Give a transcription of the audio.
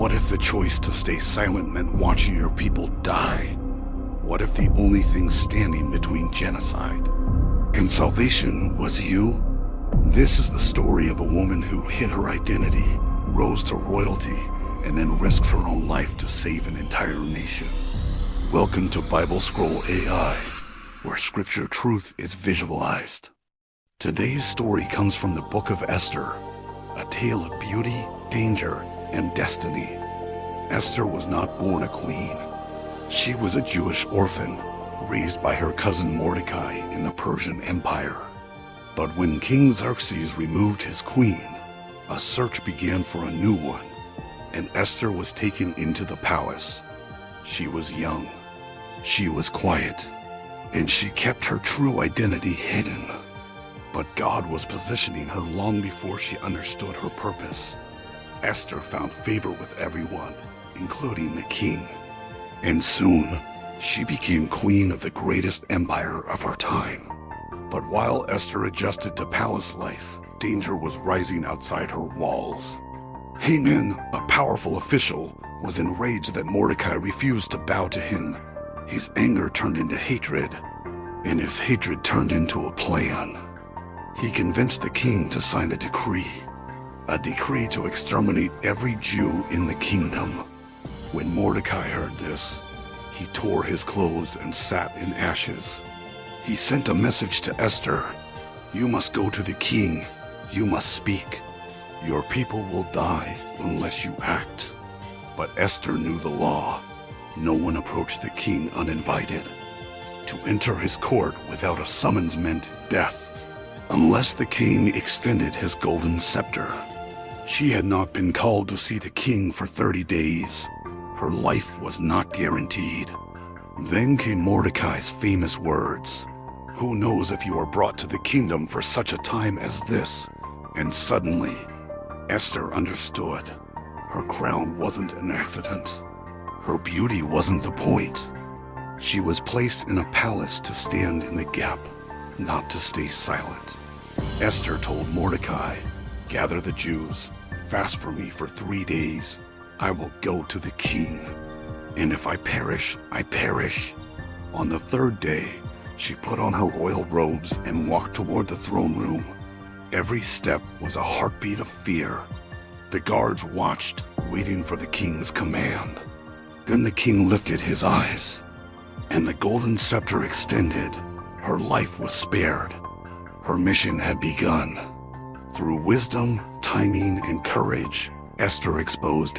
What if the choice to stay silent meant watching your people die? What if the only thing standing between genocide and salvation was you? This is the story of a woman who hid her identity, rose to royalty, and then risked her own life to save an entire nation. Welcome to BibleScroll AI, where scripture truth is visualized. Today's story comes from the book of Esther, a tale of beauty, danger, and destiny. Esther was not born a queen. She was a Jewish orphan, raised by her cousin Mordecai in the Persian Empire. But when King Xerxes removed his queen, a search began for a new one, and Esther was taken into the palace. She was young, she was quiet, and she kept her true identity hidden. But God was positioning her long before she understood her purpose. Esther found favor with everyone, including the king. And soon, she became queen of the greatest empire of her time. But while Esther adjusted to palace life, danger was rising outside her walls. Haman, a powerful official, was enraged that Mordecai refused to bow to him. His anger turned into hatred, and his hatred turned into a plan. He convinced the king to sign a decree to exterminate every Jew in the kingdom. When Mordecai heard this, he tore his clothes and sat in ashes. He sent a message to Esther: "You must go to the king. You must speak. Your people will die unless you act." But Esther knew the law. No one approached the king uninvited. To enter his court without a summons meant death, unless the king extended his golden scepter. She had not been called to see the king for 30 days. Her life was not guaranteed. Then came Mordecai's famous words: "Who knows if you are brought to the kingdom for such a time as this?" And suddenly, Esther understood. Her crown wasn't an accident. Her beauty wasn't the point. She was placed in a palace to stand in the gap, not to stay silent. Esther told Mordecai, "Gather the Jews, fast for me for 3 days. I will go to the king. And if I perish, I perish." On the 3rd day, she put on her royal robes and walked toward the throne room. Every step was a heartbeat of fear. The guards watched, waiting for the king's command. Then the king lifted his eyes, and the golden scepter extended. Her life was spared. Her mission had begun. Through wisdom, timing, and courage, Esther exposed